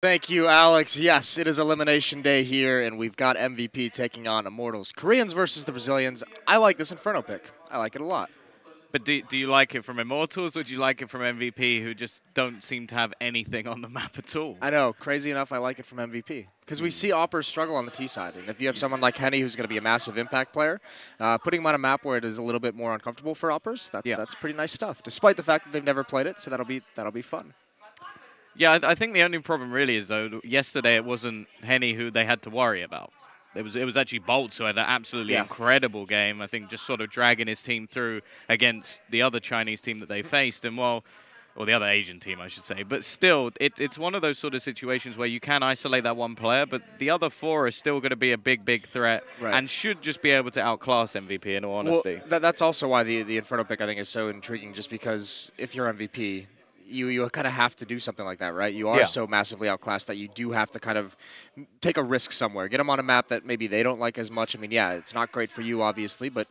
Thank you, Alex. Yes, it is Elimination Day here, and we've got MVP taking on Immortals. Koreans versus the Brazilians. I like this Inferno pick. I like it a lot. But do you like it from Immortals, or do you like it from MVP, who just don't seem to have anything on the map at all? I know. Crazy enough, I like it from MVP. Because we see Oppers struggle on the T side. And if you have someone like Henny, who's going to be a massive impact player, putting him on a map where it is a little bit more uncomfortable for Oppers, that's pretty nice stuff. Despite the fact that they've never played it, so that'll be fun. Yeah, I think the only problem really is, though, yesterday it wasn't Henny who they had to worry about. It was actually Boltz who had an absolutely incredible game. I think just sort of dragging his team through against the other Chinese team that they faced, and or the other Asian team, I should say. But still, it's one of those sort of situations where you can isolate that one player, but the other four are still going to be a big threat and should just be able to outclass MVP, in all honesty. Well, that's also why the Inferno pick, I think, is so intriguing, just because if you're MVP, you kind of have to do something like that, right? You are so massively outclassed that you do have to kind of take a risk somewhere. Get them on a map that maybe they don't like as much. I mean, yeah, it's not great for you, obviously, but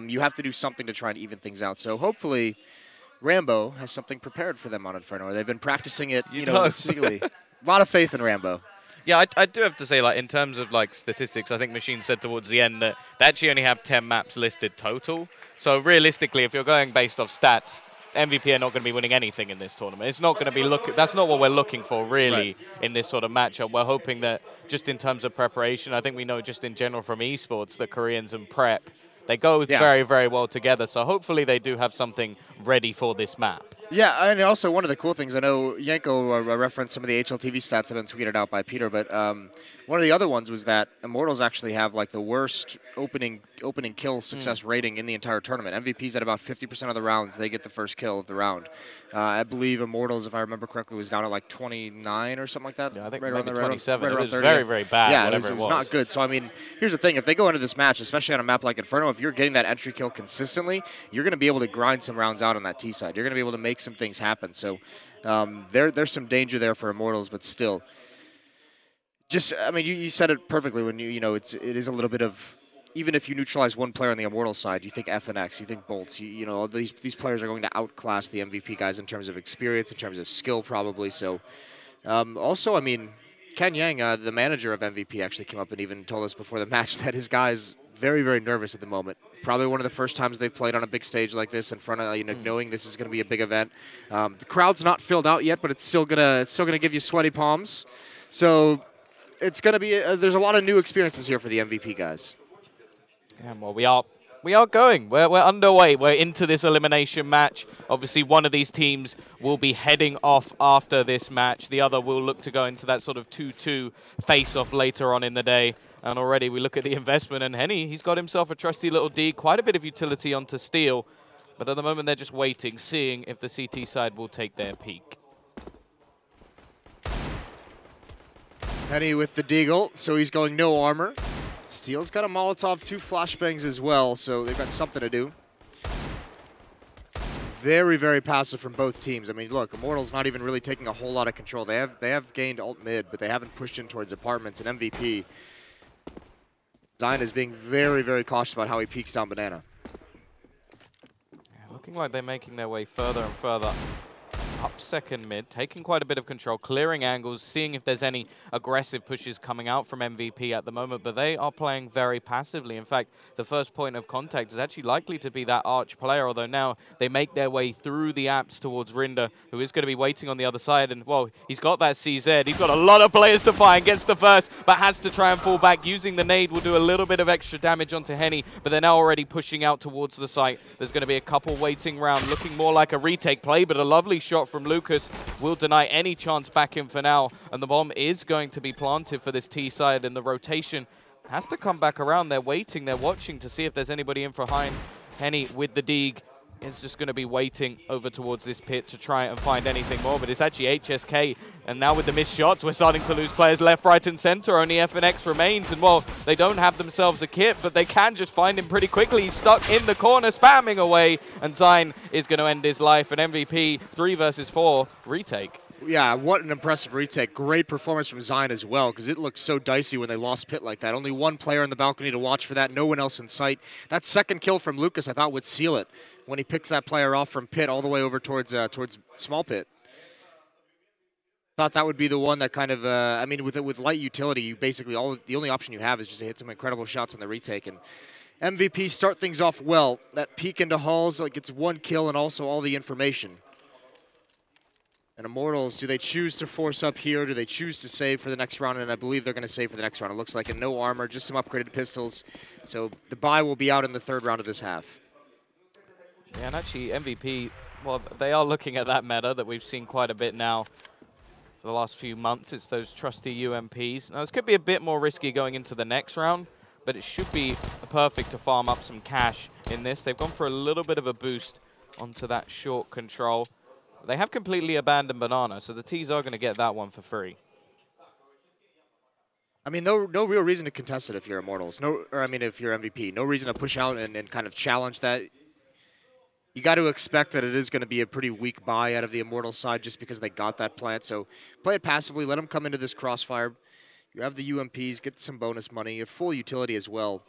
you have to do something to try and even things out. So hopefully Rambo has something prepared for them on Inferno. They've been practicing it, you know, secretly. A lot of faith in Rambo. Yeah, I do have to say, like, in terms of, like, statistics, I think Machine said towards the end that they actually only have 10 maps listed total. So realistically, if you're going based off stats, MVP are not going to be winning anything in this tournament. It's not going to be that's not what we're looking for, really, in this sort of matchup. We're hoping that just in terms of preparation, I think we know just in general from esports that Koreans and prep, they go very, very well together. So hopefully they do have something ready for this map. Yeah, and also one of the cool things, I know Yanko referenced some of the HLTV stats that have been tweeted out by Peter, but one of the other ones was that Immortals actually have like the worst opening kill success rating in the entire tournament. MVP's at about 50% of the rounds. They get the first kill of the round. I believe Immortals, if I remember correctly, was down at like 29 or something like that. Yeah, I think right maybe around 27. Right it was 30. very, very bad, yeah, whatever it was not good. So, I mean, here's the thing. If they go into this match, especially on a map like Inferno, if you're getting that entry kill consistently, you're going to be able to grind some rounds out on that T side. You're going to be able to make some things happen. So there's some danger there for Immortals, but still, just I mean, you said it perfectly when you know it is a little bit of, even if you neutralize one player on the Immortals side, you think FNX, you think Boltz, you know these players are going to outclass the MVP guys in terms of experience, in terms of skill, probably. So also, I mean, Ken Yang, the manager of MVP, actually came up and even told us before the match that his guys very, very nervous at the moment. Probably one of the first times they've played on a big stage like this in front of, you know, knowing this is going to be a big event. The crowd's not filled out yet, but it's still gonna give you sweaty palms. So it's gonna be there's a lot of new experiences here for the MVP guys. Yeah, well, we are going. We're underway. We're into this elimination match. Obviously, one of these teams will be heading off after this match. The other will look to go into that sort of 2-2 face-off later on in the day. And already we look at the investment, and Henny, he's got himself a trusty little D, quite a bit of utility onto Steel. But at the moment, they're just waiting, seeing if the CT side will take their peak. Henny with the Deagle, so he's going no armor. Steel's got a Molotov, 2 flashbangs as well, so they've got something to do. Very, very passive from both teams. I mean, look, Immortals not even really taking a whole lot of control. They have gained ult mid, but they haven't pushed in towards apartments. And MVP, Zion is being very, very cautious about how he peeks down Banana. Yeah, looking like they're making their way further and further up second mid, taking quite a bit of control, clearing angles, seeing if there's any aggressive pushes coming out from MVP at the moment, but they are playing very passively. In fact, the first point of contact is actually likely to be that Arch player, although now they make their way through the apps towards Rinda, who is going to be waiting on the other side, and, well, he's got that CZ. He's got a lot of players to find, gets the first, but has to try and fall back. Using the nade will do a little bit of extra damage onto Henny, but they're now already pushing out towards the site. There's going to be a couple waiting round, looking more like a retake play, but a lovely shot from Lucas will deny any chance back in for now, and the bomb is going to be planted for this T side, and the rotation has to come back around. They're waiting, they're watching to see if there's anybody in behind. Henny with the Deeg is just going to be waiting over towards this pit to try and find anything more, but it's actually HSK, and now with the missed shots, we're starting to lose players left, right, and center. Only FNX remains, and, well, they don't have themselves a kit, but they can just find him pretty quickly. He's stuck in the corner, spamming away, and Zion is going to end his life. An MVP 3 versus 4 retake. Yeah, what an impressive retake. Great performance from Zion as well, because it looked so dicey when they lost pit like that. Only one player on the balcony to watch for that, no one else in sight. That second kill from Lucas, I thought, would seal it when he picks that player off from pit all the way over towards small pit. Thought that would be the one that kind of, I mean, with light utility, you basically, the only option you have is just to hit some incredible shots on the retake. And MVP start things off well. That peek into Halls, like, gets 1 kill and also all the information. And Immortals, do they choose to force up here? Do they choose to save for the next round? And I believe they're going to save for the next round. It looks like a no armor, just some upgraded pistols. So the buy will be out in the 3rd round of this half. Yeah, and actually MVP, well, they are looking at that meta that we've seen quite a bit now for the last few months. It's those trusty UMPs. Now, this could be a bit more risky going into the next round, but it should be perfect to farm up some cash in this. They've gone for a little bit of a boost onto that short control. They have completely abandoned Banana, so the T's are going to get that one for free. I mean, no real reason to contest it if you're Immortals. If you're MVP. No reason to push out and kind of challenge that. You got to expect that it is going to be a pretty weak buy out of the Immortals side just because they got that plant. So play it passively. Let them come into this crossfire. You have the UMPs. Get some bonus money. You have full utility as well.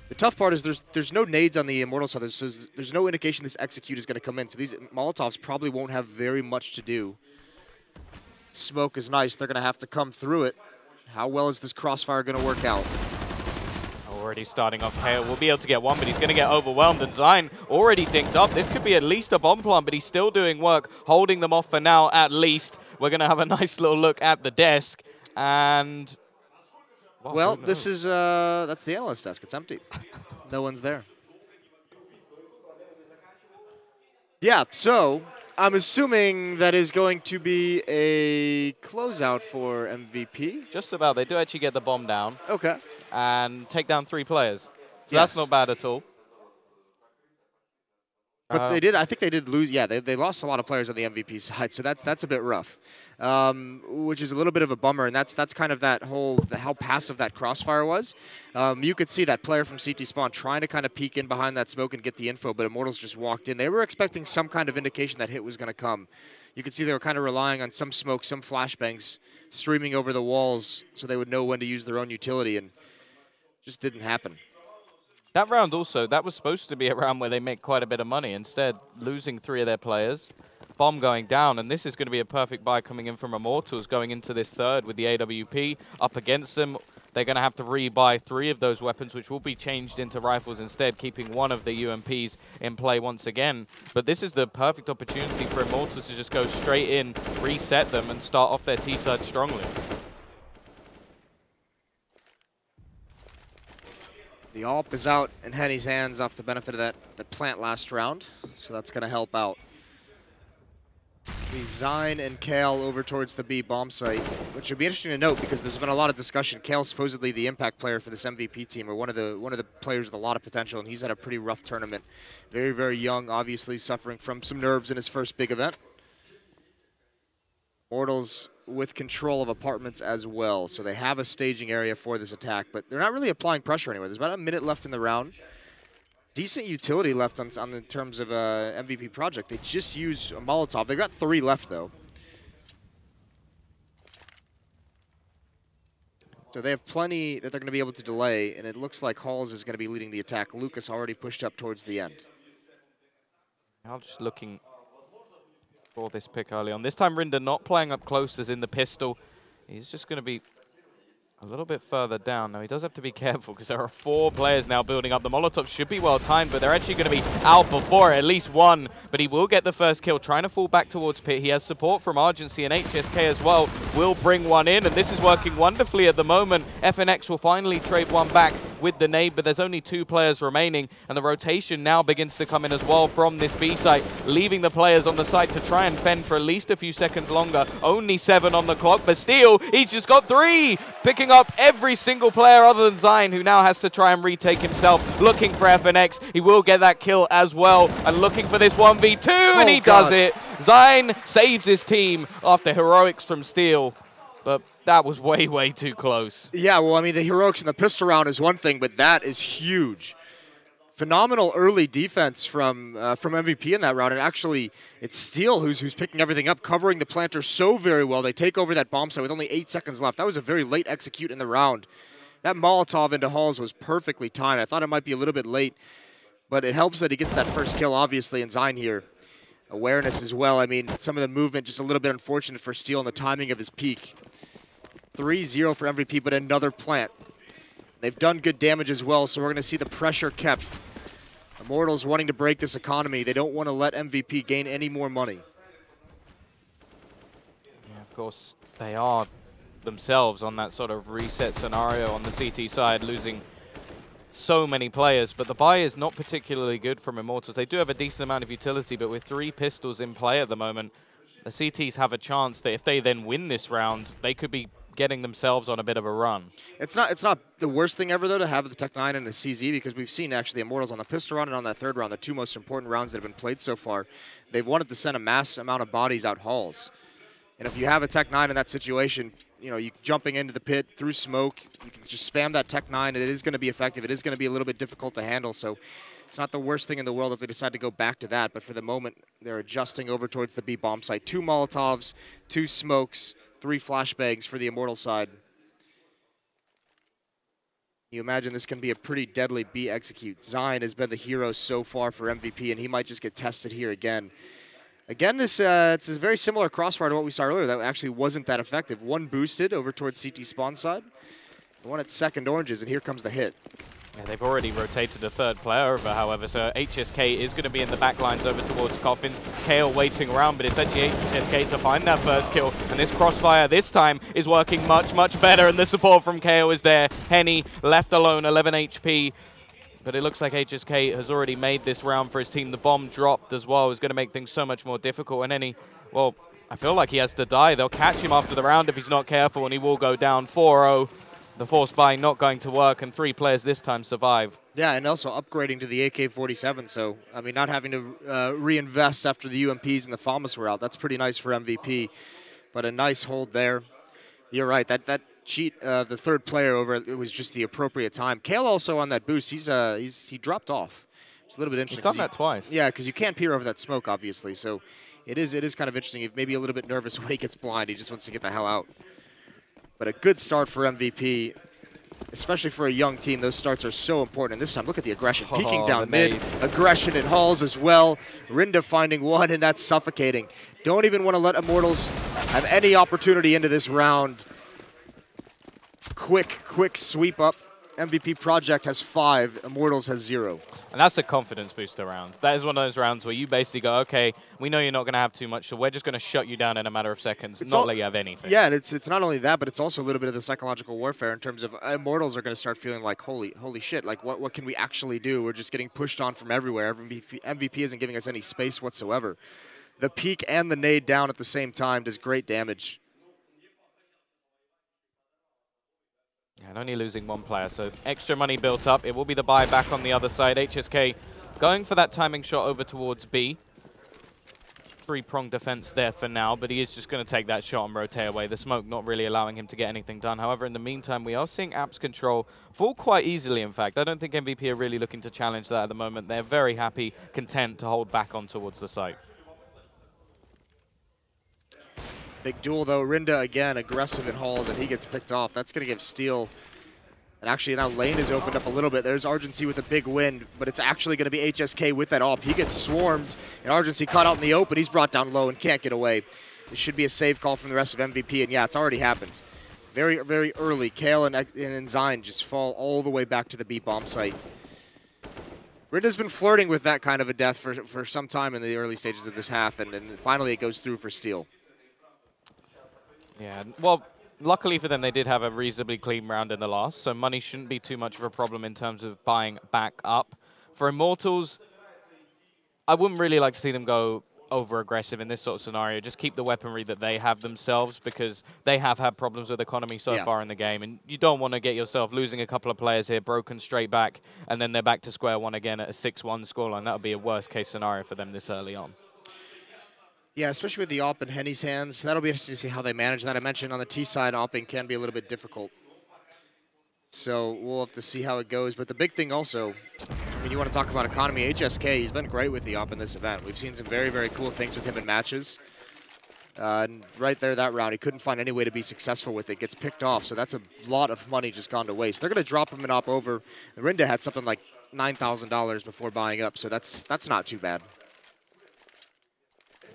The tough part is there's no nades on the Immortals side. There's no indication this execute is going to come in. So these Molotovs probably won't have very much to do. Smoke is nice. They're going to have to come through it. How well is this crossfire going to work out? Already starting off, Kale will be able to get one, but he's going to get overwhelmed, and Zine already dinked up. This could be at least a bomb plant, but he's still doing work, holding them off for now at least. We're going to have a nice little look at the desk, and... Well, this is, that's the analyst desk. It's empty. No one's there. Yeah, so I'm assuming that is going to be a closeout for MVP. Just about. They do actually get the bomb down. Okay. And take down 3 players. So yes. That's not bad at all. But they did. I think they did lose. Yeah, they lost a lot of players on the MVP side, so that's a bit rough, which is a little bit of a bummer. And that's kind of that whole how passive that crossfire was. You could see that player from CT Spawn trying to kind of peek in behind that smoke and get the info, but Immortals just walked in. They were expecting some kind of indication that hit was going to come. You could see they were kind of relying on some smoke, some flashbangs streaming over the walls, so they would know when to use their own utility, and just didn't happen. That round also, that was supposed to be a round where they make quite a bit of money. Instead, losing 3 of their players, bomb going down, and this is going to be a perfect buy coming in from Immortals going into this 3rd with the AWP up against them. They're going to have to rebuy 3 of those weapons, which will be changed into rifles instead, keeping 1 of the UMPs in play once again. But this is the perfect opportunity for Immortals to just go straight in, reset them, and start off their T-side strongly. The AWP is out in Henny's hands off the benefit of that plant last round, so that's going to help out. The Zine and Kale over towards the B bomb site, which would be interesting to note because there's been a lot of discussion. Kale's supposedly the impact player for this MVP team, or one of the players with a lot of potential, and he's had a pretty rough tournament. Very, very young, obviously suffering from some nerves in his first big event. Immortals with control of apartments as well, so they have a staging area for this attack, but they're not really applying pressure anywhere. There's about a minute left in the round. Decent utility left on in terms of MVP project. They just use a Molotov. They've got 3 left, though. So they have plenty that they're going to be able to delay, and it looks like Halls is going to be leading the attack. Lucas already pushed up towards the end. I'm just looking for this pick early on. This time Rinder not playing up close as in the pistol. He's just going to be a little bit further down. Now, he does have to be careful because there are 4 players now building up. The Molotov should be well timed, but they're actually going to be out before at least 1. But he will get the first kill, trying to fall back towards Pit. He has support from Argency and HSK as well. Will bring one in, and this is working wonderfully at the moment. FNX will finally trade one back with the nade, but there's only 2 players remaining, and the rotation now begins to come in as well from this B site, leaving the players on the site to try and fend for at least a few seconds longer. Only 7 on the clock, but still, he's just got 3, picking up every single player other than Zine, who now has to try and retake himself, looking for FNX. He will get that kill as well, and looking for this 1v2, and he does it. Zine saves his team after heroics from Steel. But that was way, way too close. Yeah, well, I mean, the heroics in the pistol round is one thing, but that is huge. Phenomenal early defense from MVP in that round. And actually, it's Steel who's picking everything up, covering the planter so very well. They take over that bomb site with only 8 seconds left. That was a very late execute in the round. That Molotov into Halls was perfectly timed. I thought it might be a little bit late, but it helps that he gets that first kill, obviously, and Zine here Awareness as well. I mean, some of the movement just a little bit unfortunate for Steel and the timing of his peak. 3-0 for MVP, but another plant. They've done good damage as well, so we're going to see the pressure kept. Immortals wanting to break this economy. They don't want to let MVP gain any more money. Yeah, of course, they are themselves on that sort of reset scenario on the CT side, losing so many players, but the buy is not particularly good from Immortals. They do have a decent amount of utility, but with 3 pistols in play at the moment, the CTs have a chance that if they then win this round, they could be getting themselves on a bit of a run. It's not the worst thing ever, though, to have the Tech 9 and the CZ, because we've seen actually Immortals on the pistol round and on that third round, the 2 most important rounds that have been played so far. They've wanted to send a mass amount of bodies out halls. And if you have a Tech 9 in that situation, you know, you jumping into the pit through smoke, you can just spam that Tech 9, and it is going to be effective. It is going to be a little bit difficult to handle, so it's not the worst thing in the world if they decide to go back to that. But for the moment, they're adjusting over towards the B bomb site. 2 Molotovs, 2 smokes, 3 flashbangs for the Immortal side. You imagine this can be a pretty deadly B execute. Zion has been the hero so far for MVP, and he might just get tested here again. Again, it's a very similar crossfire to what we saw earlier. That actually wasn't that effective. 1 boosted over towards CT spawn side. 1 at second oranges, and here comes the hit. Yeah, they've already rotated a 3rd player over, however, so HSK is going to be in the back lines over towards Coffins. Kale waiting around, but it's actually HSK to find that first kill, and this crossfire this time is working much, much better, and the support from Kale is there. Henny left alone, 11 HP, but it looks like HSK has already made this round for his team. The bomb dropped as well, is going to make things so much more difficult, and Henny, well, I feel like he has to die. They'll catch him after the round if he's not careful, and he will go down 4-0. The force buying not going to work, and 3 players this time survive. Yeah, and also upgrading to the AK-47, so, I mean, not having to reinvest after the UMPs and the FAMAS were out. That's pretty nice for MVP, but a nice hold there. You're right, that cheat, the 3rd player over, it was just the appropriate time. Kale also on that boost, he dropped off. It's a little bit interesting. He's done that twice. Yeah, because you can't peer over that smoke, obviously, so it is kind of interesting. He's maybe a little bit nervous when he gets blind. He just wants to get the hell out. But a good start for MVP, especially for a young team. Those starts are so important. And this time, look at the aggression. Peeking down mid, aggression in halls as well. Rinda finding 1, and that's suffocating. Don't even want to let Immortals have any opportunity into this round. Quick sweep up. MVP Project has 5, Immortals has 0. And that's a confidence booster round. That is one of those rounds where you basically go, okay, we know you're not going to have too much, so we're just going to shut you down in a matter of seconds, not let you have anything. Yeah, and it's not only that, but it's also a little bit of the psychological warfare in terms of Immortals are going to start feeling like, holy shit, like what can we actually do? We're just getting pushed on from everywhere. MVP isn't giving us any space whatsoever. The peek and the nade down at the same time does great damage. And only losing 1 player, so extra money built up. It will be the buy back on the other side. HSK going for that timing shot over towards B. 3-prong defense there for now, but he is just going to take that shot and rotate away. The smoke not really allowing him to get anything done. However, in the meantime, we are seeing Apps Control fall quite easily, in fact. I don't think MVP are really looking to challenge that at the moment. They're very happy, content to hold back on towards the site. Big duel, though. Rinda, again, aggressive in halls, and he gets picked off. That's going to give Steel. And actually, now lane has opened up a little bit. There's Argency with a big win, but it's actually going to be HSK with that AWP. He gets swarmed, and Argency caught out in the open. He's brought down low and can't get away. It should be a save call from the rest of MVP, and yeah, it's already happened. Very, very early. Kale and Zion just fall all the way back to the B bomb site. Rinda's been flirting with that kind of a death for some time in the early stages of this half, and finally it goes through for Steel. Yeah, well, luckily for them, they did have a reasonably clean round in the last, so money shouldn't be too much of a problem in terms of buying back up. For Immortals, I wouldn't really like to see them go over-aggressive in this sort of scenario. Just keep the weaponry that they have themselves, because they have had problems with economy so far in the game, and you don't want to get yourself losing a couple of players here, broken straight back, and then they're back to square one again at a 6-1 scoreline. That would be a worst-case scenario for them this early on. Yeah, especially with the AWP in Henny's hands. That'll be interesting to see how they manage that. I mentioned on the T side, AWPing can be a little bit difficult. So we'll have to see how it goes. But the big thing also, I mean, you want to talk about economy, HSK, he's been great with the AWP in this event. We've seen some very, very cool things with him in matches. And right there, that round, he couldn't find any way to be successful with it. Gets picked off, so that's a lot of money just gone to waste. They're going to drop him an AWP over. Rinda had something like $9,000 before buying up, so that's not too bad.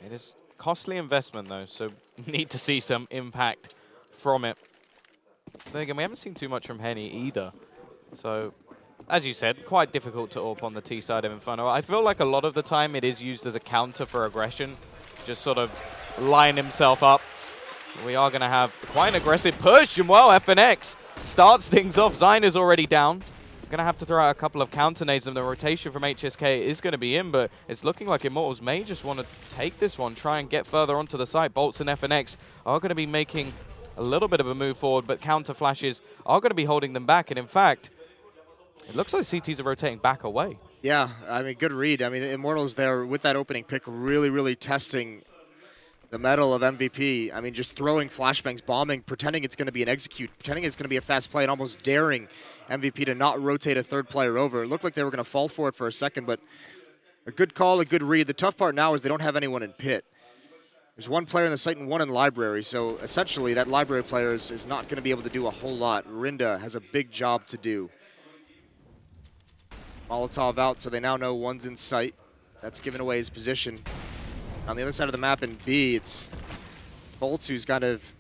It is costly investment, though, so need to see some impact from it. Then again, we haven't seen too much from Henny either. So, as you said, quite difficult to AWP on the T side of Inferno. I feel like a lot of the time it is used as a counter for aggression. Just sort of line himself up. We are going to have quite an aggressive push, and well, FNX starts things off. Zyne is already down. Going to have to throw out a couple of counter nades, and the rotation from HSK is going to be in, but it's looking like Immortals may just want to take this one, try and get further onto the site. Bolts and FNX are going to be making a little bit of a move forward, but counter flashes are going to be holding them back, and in fact, it looks like CTs are rotating back away. Yeah, I mean, good read. I mean, the Immortals there with that opening pick really, really testing the mettle of MVP. I mean, just throwing flashbangs, bombing, pretending it's going to be an execute, pretending it's going to be a fast play, and almost daring MVP to not rotate a third player over. It looked like they were going to fall for it for a second, but a good call, a good read. The tough part now is they don't have anyone in pit. There's one player in the site and one in library, so essentially that library player is not going to be able to do a whole lot. Rinda has a big job to do. Molotov out, so they now know one's in sight. That's given away his position. On the other side of the map in B, it's Bolts who's kind of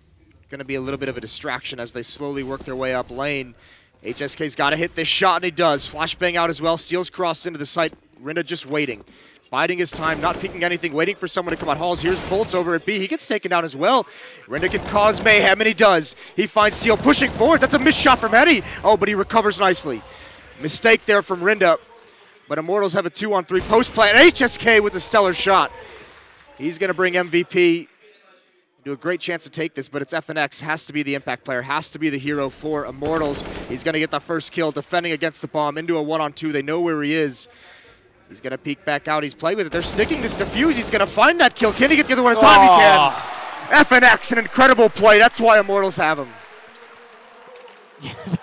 going to be a little bit of a distraction as they slowly work their way up lane. HSK's got to hit this shot, and he does. Flashbang out as well. Steel's crossed into the site. Rinda just waiting. Biding his time, not picking anything, waiting for someone to come out halls. Here's Bolts over at B. He gets taken down as well. Rinda can cause mayhem, and he does. He finds Steel pushing forward. That's a missed shot from Eddie. Oh, but he recovers nicely. Mistake there from Rinda. But Immortals have a 2-on-3 post play, and HSK with a stellar shot. He's going to bring MVP to a great chance to take this, but it's FNX. Has to be the impact player, has to be the hero for Immortals. He's going to get the first kill, defending against the bomb into a 1-on-2. They know where he is. He's going to peek back out. He's playing with it. They're sticking this defuse. He's going to find that kill. Can he get the other one at a time? He can. FNX, an incredible play. That's why Immortals have him.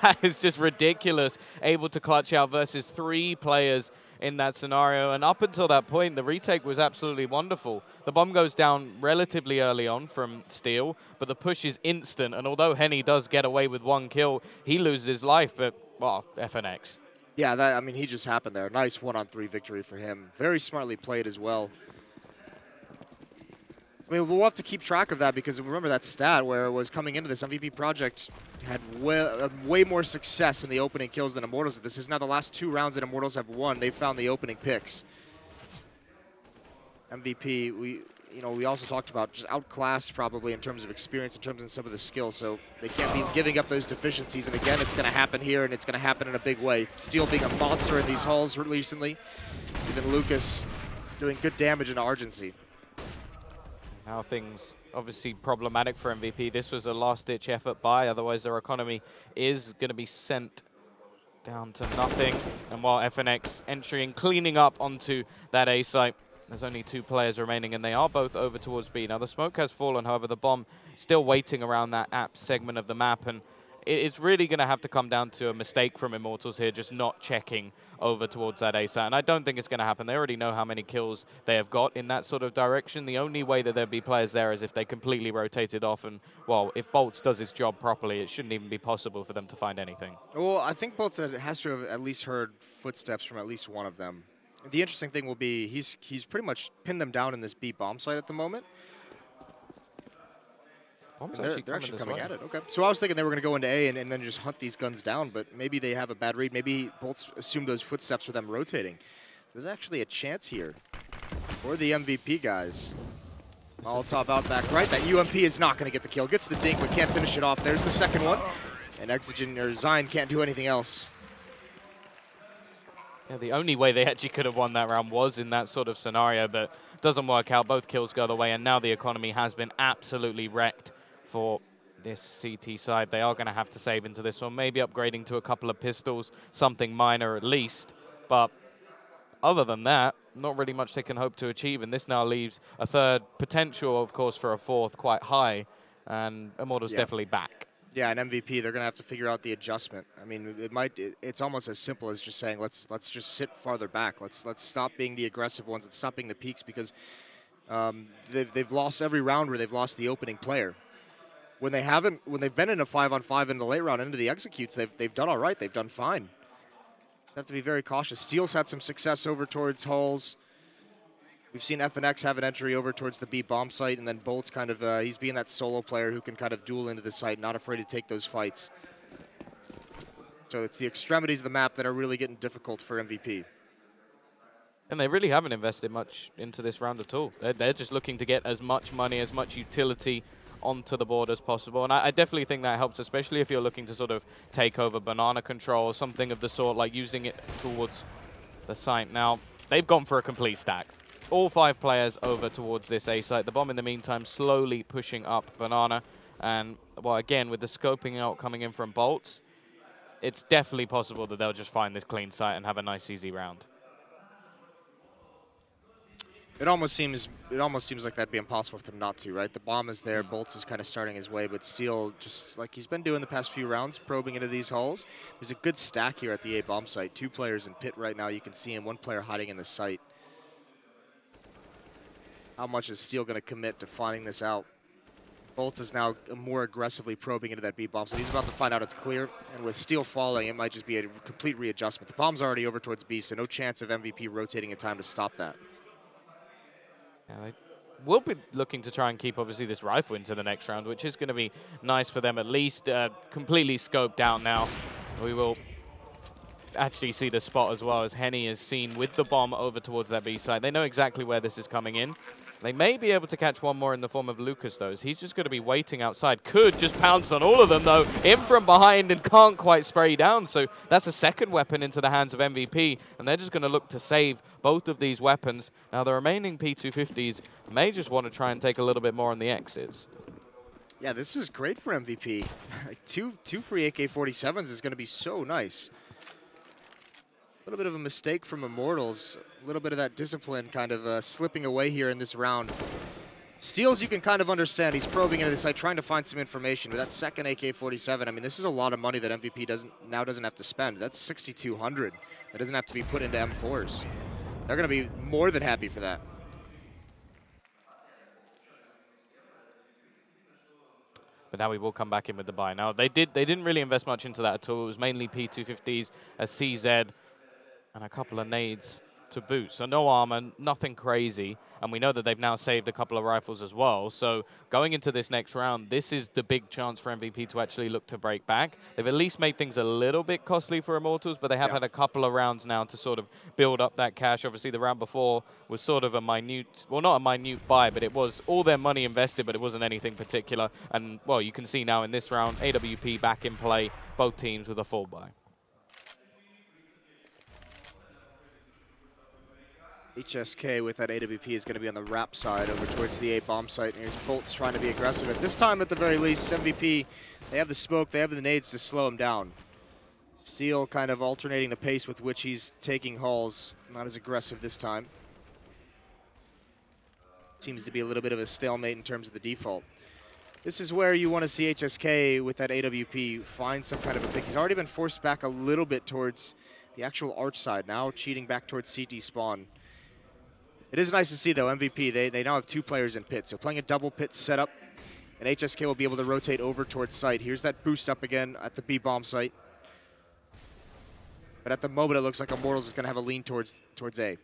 That is just ridiculous. Able to clutch out versus 3 players in that scenario. And up until that point, the retake was absolutely wonderful. The bomb goes down relatively early on from Steel, but the push is instant. And although Henny does get away with 1 kill, he loses his life. But, well, FNX. Yeah, I mean, he just happened there. Nice 1-on-3 victory for him. Very smartly played as well. I mean, we'll have to keep track of that because remember that stat where it was coming into this MVP project had way more success in the opening kills than Immortals. This is now the last 2 rounds that Immortals have won. They've found the opening picks. MVP, we also talked about just outclassed probably in terms of experience, in terms of some of the skills. So they can't be giving up those deficiencies. And again, it's going to happen here, and it's going to happen in a big way. Steel being a monster in these halls recently. Even Lucas doing good damage into Argency. Now things obviously problematic for MVP. This was a last-ditch effort buy, otherwise their economy is going to be sent down to nothing. And while FNX entering, cleaning up onto that A site, there's only 2 players remaining, and they are both over towards B. Now the smoke has fallen, however, the bomb still waiting around that app segment of the map, and it's really going to have to come down to a mistake from Immortals here, just not checking over towards that A site. And I don't think it's going to happen. They already know how many kills they have got in that sort of direction. The only way that there'd be players there is if they completely rotated off. And, well, if Bolts does his job properly, it shouldn't even be possible for them to find anything. Well, I think Bolts has to have at least heard footsteps from at least one of them. The interesting thing will be he's pretty much pinned them down in this B bomb site at the moment. They're actually coming at it. Okay. So I was thinking they were going to go into A and then just hunt these guns down, but maybe they have a bad read. Maybe Bolts assumed those footsteps for them rotating. There's actually a chance here for the MVP guys. Molotov out back right. That UMP is not going to get the kill. Gets the dink, but can't finish it off. There's the second one. And Exogen or Zyne can't do anything else. Yeah, the only way they actually could have won that round was in that sort of scenario, but doesn't work out. Both kills go the way, and now the economy has been absolutely wrecked for this CT side. They are going to have to save into this one, maybe upgrading to a couple of pistols, something minor at least. But other than that, not really much they can hope to achieve, and this now leaves a third potential, of course, for a fourth quite high, and Immortals definitely back. Yeah, an MVP, they're going to have to figure out the adjustment. I mean, it's almost as simple as just saying, let's just sit farther back. Let's stop being the aggressive ones and stop being the peaks, because they've lost every round where they've lost the opening player. When they've been in a 5-on-5 in the late round into the executes, they've done all right. They've done fine. Just have to be very cautious. Steel's had some success over towards Halls. We've seen FNX have an entry over towards the B bomb site, and then Bolt's kind of, he's being that solo player who can kind of duel into the site, not afraid to take those fights. So it's the extremities of the map that are really getting difficult for MVP. And they really haven't invested much into this round at all. They're just looking to get as much money, as much utility onto the board as possible. And I definitely think that helps, especially if you're looking to sort of take over banana control or something of the sort, like using it towards the site. Now, they've gone for a complete stack. All 5 players over towards this A site. The bomb, in the meantime, slowly pushing up banana. And, well, again, with the scoping out coming in from Bolts, it's definitely possible that they'll just find this clean site and have a nice, easy round. It almost seems like that'd be impossible for them not to, right? The bomb is there, Bolts is kind of starting his way, but Steel, just like he's been doing the past few rounds, probing into these holes. There's a good stack here at the A bomb site. 2 players in pit right now, you can see him, 1 player hiding in the site. How much is Steel going to commit to finding this out? Bolts is now more aggressively probing into that B bomb, so he's about to find out it's clear, and with Steel falling, it might just be a complete readjustment. The bomb's already over towards B, so no chance of MVP rotating in time to stop that. Yeah, they will be looking to try and keep, obviously, this rifle into the next round, which is going to be nice for them at least. Completely scoped out now. We will actually see the spot as well, as Henny is seen with the bomb over towards that B side. They know exactly where this is coming in. They may be able to catch one more in the form of Lucas, though, as he's just going to be waiting outside. Could just pounce on all of them, though, in from behind, and can't quite spray down. So that's a second weapon into the hands of MVP, and they're just going to look to save both of these weapons. Now, the remaining P250s may just want to try and take a little bit more on the exits. Yeah, this is great for MVP. two free AK-47s is going to be so nice. A little bit of a mistake from Immortals. A little bit of that discipline kind of slipping away here in this round. Steals, you can kind of understand. He's probing into the site, trying to find some information. With that second AK-47, I mean, this is a lot of money that MVP doesn't have to spend. That's 6,200. That doesn't have to be put into M4s. They're going to be more than happy for that. But now we will come back in with the buy. Now, they didn't really invest much into that at all. It was mainly P250s, a CZ, and a couple of nades to boot. So no armor, nothing crazy. And we know that they've now saved a couple of rifles as well. So going into this next round, this is the big chance for MVP to actually look to break back. They've at least made things a little bit costly for Immortals, but they have had a couple of rounds now to sort of build up that cash. Obviously, the round before was sort of a minute, well, not a minute buy, but it was all their money invested, but it wasn't anything particular. And, well, you can see now in this round, AWP back in play, both teams with a full buy. HSK with that AWP is going to be on the wrap side over towards the A bomb site. And here's Bolts trying to be aggressive. At this time, at the very least, MVP, they have the smoke, they have the nades to slow him down. Steel kind of alternating the pace with which he's taking hauls. Not as aggressive this time. Seems to be a little bit of a stalemate in terms of the default. This is where you want to see HSK with that AWP find some kind of a pick. He's already been forced back a little bit towards the actual arch side, now cheating back towards CT spawn. It is nice to see, though, MVP, they now have 2 players in pit. So playing a double pit setup, and HSK will be able to rotate over towards site. Here's that boost up again at the B bomb site. But at the moment, it looks like Immortals is going to have a lean towards A.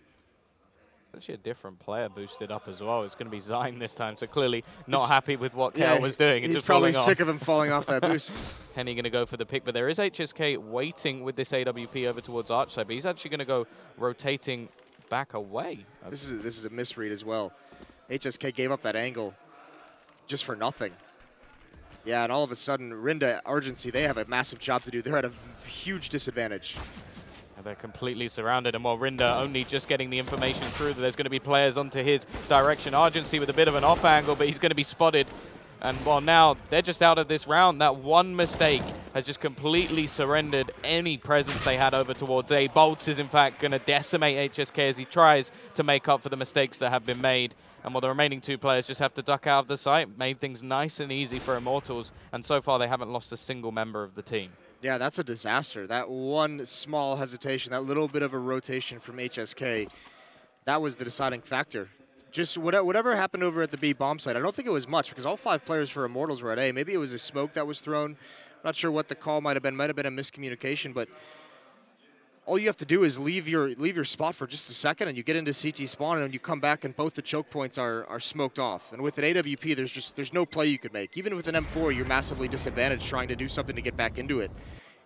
Actually, a different player boosted up as well. It's going to be Zyne this time, so clearly not happy with what KL was doing. He's probably sick of him falling off that boost. Henny going to go for the pick, but there is HSK waiting with this AWP over towards arch side, but he's actually going to go rotating back away. This is a misread as well. HSK gave up that angle just for nothing. Yeah, and all of a sudden, Rinda, Argency, they have a massive job to do. They're at a huge disadvantage. And they're completely surrounded, and while Rinda only just getting the information through that there's going to be players onto his direction. Argency with a bit of an off angle, but he's going to be spotted. And while now they're just out of this round, that one mistake has just completely surrendered any presence they had over towards A. Bolts is in fact going to decimate HSK as he tries to make up for the mistakes that have been made. And while the remaining 2 players just have to duck out of the site, made things nice and easy for Immortals. And so far they haven't lost a single member of the team. Yeah, that's a disaster. That one small hesitation, that little bit of a rotation from HSK, that was the deciding factor. Just whatever happened over at the B bomb site, I don't think it was much because all 5 players for Immortals were at A. Maybe it was a smoke that was thrown. I'm not sure what the call might have been. Might have been a miscommunication, but all you have to do is leave your spot for just a second, and you get into CT spawn, and you come back, and both the choke points are smoked off. And with an AWP, there's no play you could make. Even with an M4, you're massively disadvantaged trying to do something to get back into it,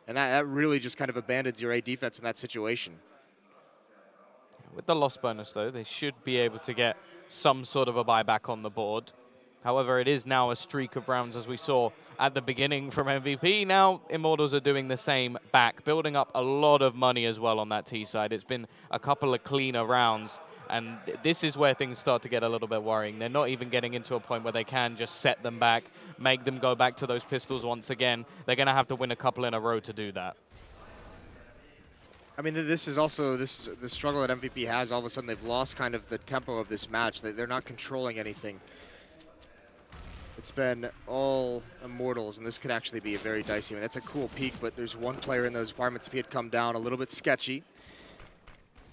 and that really just kind of abandons your A defense in that situation. With the loss bonus, though, they should be able to get some sort of a buyback on the board. However, it is now a streak of rounds, as we saw at the beginning from MVP. Now, Immortals are doing the same back, building up a lot of money as well on that T side. It's been a couple of cleaner rounds, and this is where things start to get a little bit worrying. They're not even getting into a point where they can just set them back, make them go back to those pistols once again. They're going to have to win a couple in a row to do that. I mean, this is also the struggle that MVP has. All of a sudden, they've lost kind of the tempo of this match. They're not controlling anything. It's been all Immortals, and this could actually be a very dicey one. That's a cool peek, but there's one player in those apartments. If he had come down, a little bit sketchy.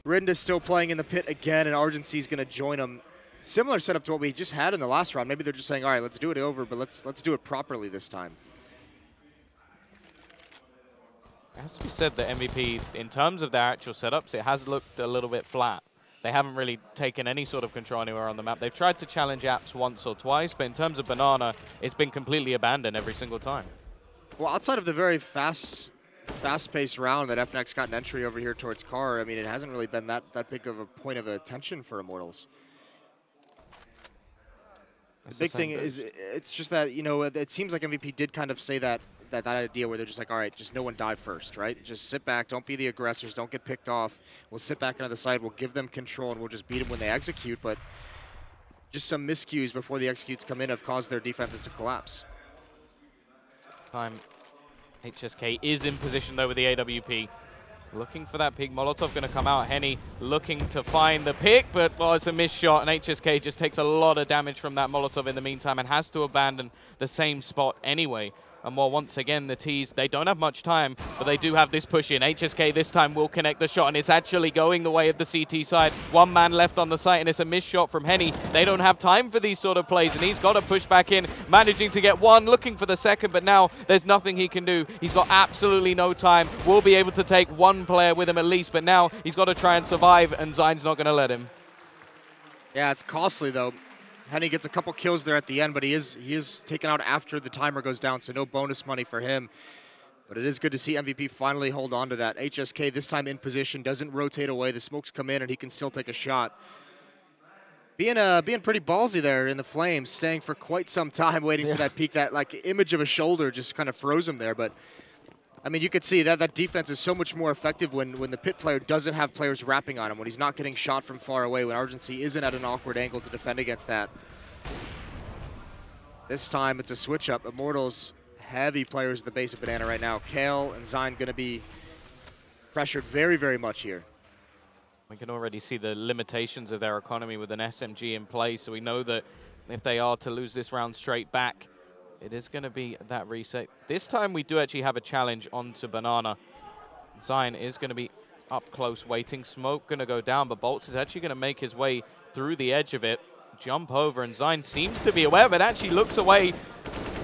Rinda's still playing in the pit again, and Argency's going to join him. Similar setup to what we just had in the last round. Maybe they're just saying, all right, let's do it over, but let's do it properly this time. It has to be said that MVP, in terms of their actual setups, it has looked a little bit flat. They haven't really taken any sort of control anywhere on the map. They've tried to challenge apps once or twice, but in terms of Banana, it's been completely abandoned every single time. Well, outside of the very fast-paced round that FNX got an entry over here towards Car, I mean, it hasn't really been that big of a point of attention for Immortals. The big thing is, it's just that, you know, it seems like MVP did kind of say that idea where they're just like, all right, just no one die first, right? Just sit back, don't be the aggressors, don't get picked off. We'll sit back into the side, we'll give them control, and we'll just beat them when they execute. But just some miscues before the executes come in have caused their defenses to collapse. HSK is in position, though, with the AWP. Looking for that pick. Molotov going to come out. Henny looking to find the pick, but, well, it's a missed shot, and HSK just takes a lot of damage from that Molotov in the meantime and has to abandon the same spot anyway. And while once again the T's, they don't have much time, but they do have this push in. HSK this time will connect the shot, and it's actually going the way of the CT side. One man left on the site, and it's a missed shot from Henny. They don't have time for these sort of plays, and he's got to push back in, managing to get one, looking for the second, but now there's nothing he can do. He's got absolutely no time. Will be able to take one player with him at least, but now he's got to try and survive, and Zion's not going to let him. Yeah, it's costly, though. Henny gets a couple kills there at the end, but he is taken out after the timer goes down, so no bonus money for him. But it is good to see MVP finally hold on to that. HSK this time in position, doesn't rotate away. The smokes come in, and he can still take a shot. Being pretty ballsy there in the flames, staying for quite some time, waiting for that peek. That like image of a shoulder just kind of froze him there. But I mean, you could see that defense is so much more effective when the pit player doesn't have players wrapping on him, when he's not getting shot from far away, when Argency isn't at an awkward angle to defend against that. This time it's a switch up. Immortals, heavy players at the base of Banana right now. Kale and Zion going to be pressured very, very much here. We can already see the limitations of their economy with an SMG in play, so we know that if they are to lose this round straight back, it is going to be that reset. This time we do actually have a challenge onto Banana. Zion is going to be up close waiting. Smoke going to go down, but Bolts is actually going to make his way through the edge of it, jump over, and Zion seems to be aware, but actually looks away,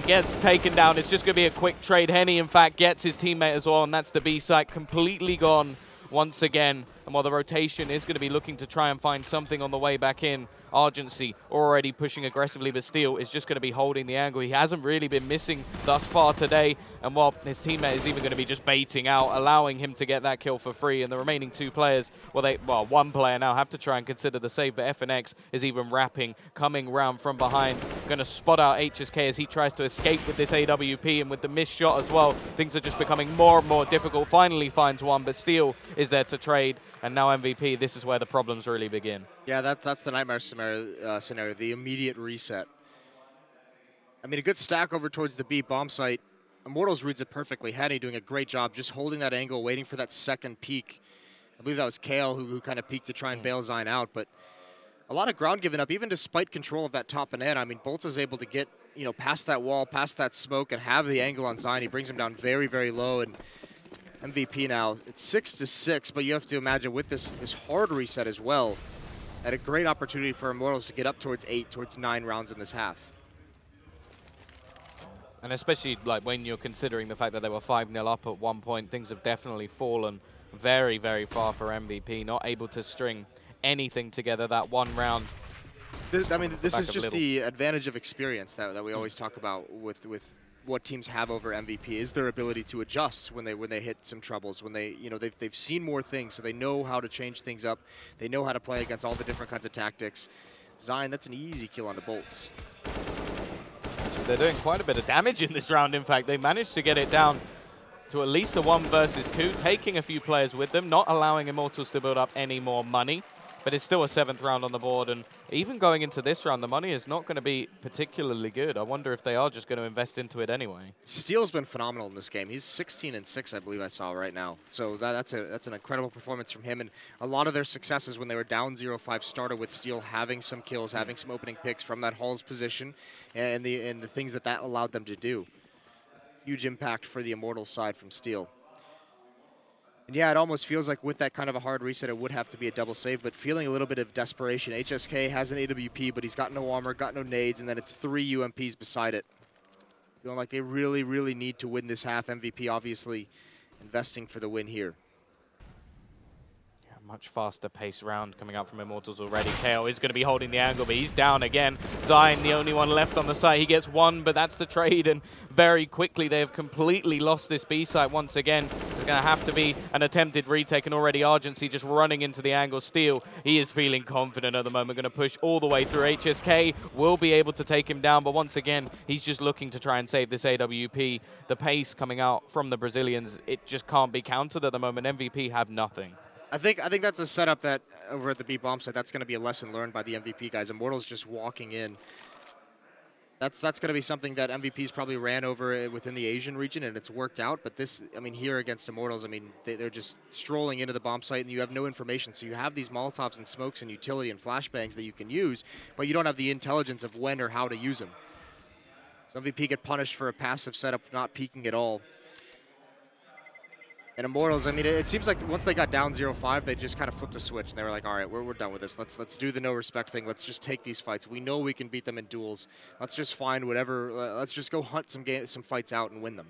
gets taken down. It's just going to be a quick trade. Henny, in fact, gets his teammate as well, and that's the B site completely gone once again. And while the rotation is going to be looking to try and find something on the way back in, Argency already pushing aggressively, but Steel is just going to be holding the angle. He hasn't really been missing thus far today, and while his teammate is even going to be just baiting out, allowing him to get that kill for free, and the remaining two players, well, one player now have to try and consider the save, but FNX is even wrapping, coming round from behind, going to spot out HSK as he tries to escape with this AWP, and with the missed shot as well, things are just becoming more and more difficult. Finally finds one, but Steel is there to trade, and now MVP, this is where the problems really begin. Yeah, that's the nightmare scenario, the immediate reset. I mean, a good stack over towards the B bomb site. Immortals reads it perfectly. Henny doing a great job just holding that angle, waiting for that second peek. I believe that was Kale who kind of peeked to try and bail Zion out, but a lot of ground given up, even despite control of that top and end. I mean, Bolts is able to get, past that wall, past that smoke, and have the angle on Zion. He brings him down very, very low, and MVP now, it's 6-6, but you have to imagine with this hard reset as well, at a great opportunity for Immortals to get up towards 8, towards 9 rounds in this half. And especially like when you're considering the fact that they were 5-0 up at one point, things have definitely fallen very, very far for MVP, not able to string anything together that one round. I mean, this is just the advantage of experience that we always talk about with what teams have over MVP, is their ability to adjust when they hit some troubles, when they've seen more things, so they know how to change things up. They know how to play against all the different kinds of tactics. Zion, that's an easy kill on the bolts. They're doing quite a bit of damage in this round, in fact. They managed to get it down to at least a 1 versus 2, taking a few players with them, not allowing Immortals to build up any more money. But it's still a 7th round on the board, and even going into this round, the money is not going to be particularly good. I wonder if they are just going to invest into it anyway. Steel's been phenomenal in this game. He's 16-6, I believe I saw right now. So that's an incredible performance from him. And a lot of their successes when they were down 0-5 started with Steel having some kills, having some opening picks from that Hall's position, and the things that allowed them to do. Huge impact for the Immortals side from Steel. And yeah, it almost feels like with that kind of a hard reset, it would have to be a double save, but feeling a little bit of desperation. HSK has an AWP, but he's got no armor, got no nades, and then it's 3 UMPs beside it. Feeling like they really, really need to win this half. MVP obviously investing for the win here. Much faster pace round coming out from Immortals already. KO is going to be holding the angle, but he's down again. Zion, the only one left on the site. He gets 1, but that's the trade, and very quickly they have completely lost this B site once again. There's going to have to be an attempted retake, and already Argency just running into the angle. Steel, he is feeling confident at the moment, going to push all the way through. HSK will be able to take him down, but once again, he's just looking to try and save this AWP. The pace coming out from the Brazilians, it just can't be countered at the moment. MVP have nothing. I think that's a setup that over at the B bomb side, that's going to be a lesson learned by the MVP guys. Immortals just walking in. That's going to be something that MVP's probably ran over within the Asian region, and it's worked out. But this, I mean, here against Immortals, I mean, they're just strolling into the bomb site, and you have no information. So you have these Molotovs and smokes and utility and flashbangs that you can use, but you don't have the intelligence of when or how to use them. So MVP get punished for a passive setup, not peeking at all. And Immortals, I mean, it seems like once they got down 0-5, they just kind of flipped a switch, and they were like, all right, we're done with this. Let's do the no respect thing. Let's just take these fights. We know we can beat them in duels. Let's just find whatever. Let's just go hunt some fights out and win them.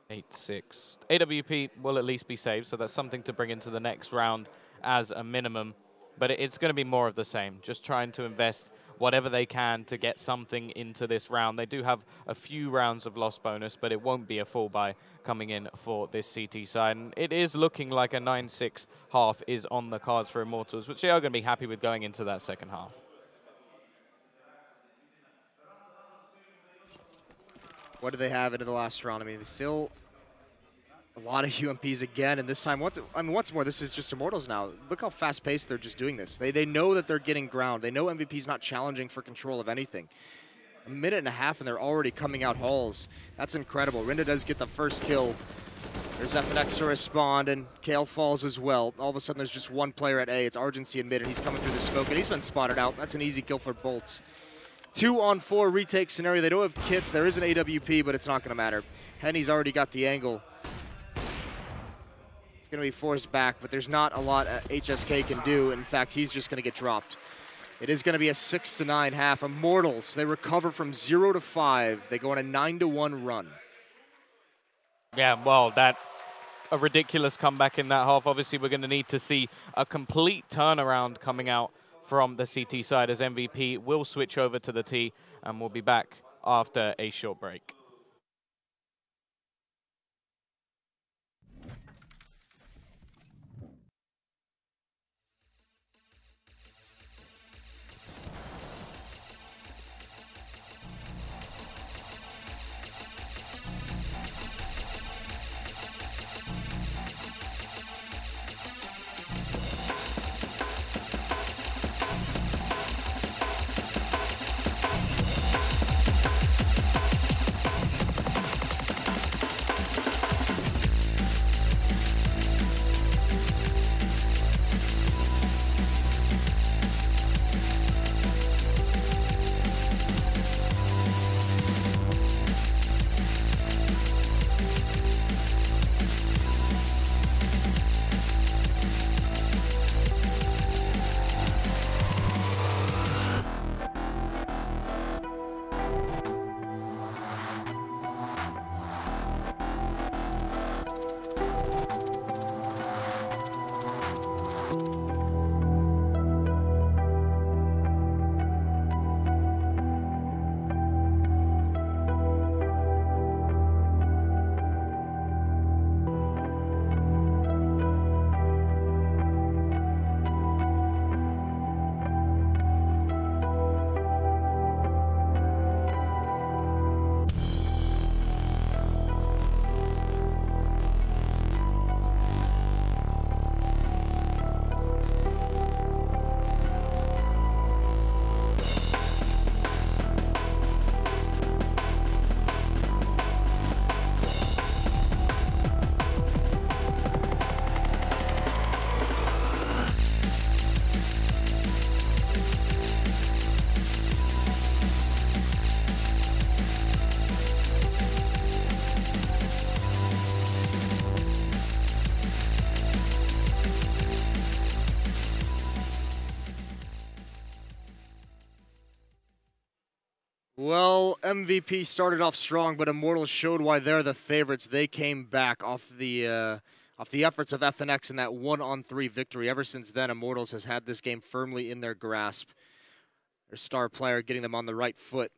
8-6. AWP will at least be saved, so that's something to bring into the next round as a minimum. But it's going to be more of the same, just trying to invest whatever they can to get something into this round. They do have a few rounds of loss bonus, but it won't be a full buy coming in for this CT side. And it is looking like a 9-6 half is on the cards for Immortals, which they are going to be happy with going into that second half. What do they have into the last round? I mean, still a lot of UMPs again, and this time, once more, this is just Immortals now. Look how fast-paced they're just doing this. They know that they're getting ground. They know MVP's not challenging for control of anything. A minute and a half, and they're already coming out halls. That's incredible. Rinda does get the first kill. There's FNX to respond, and Kale falls as well. All of a sudden, there's just one player at A. It's Argency in mid, and he's coming through the smoke, and he's been spotted out. That's an easy kill for Bolts. 2-on-4 retake scenario. They don't have kits. There is an AWP, but it's not going to matter. Henny's already got the angle. Going to be forced back, but there's not a lot HSK can do. In fact, he's just going to get dropped. It is going to be a 6-9 half. Immortals, they recover from 0-5. They go on a 9-1 run. Yeah, well, a ridiculous comeback in that half. Obviously, we're going to need to see a complete turnaround coming out from the CT side as MVP will switch over to the T, and we'll be back after a short break. Well, MVP started off strong, but Immortals showed why they're the favorites. They came back off the efforts of FNX in that 1-on-3 victory. Ever since then, Immortals has had this game firmly in their grasp. Their star player getting them on the right foot.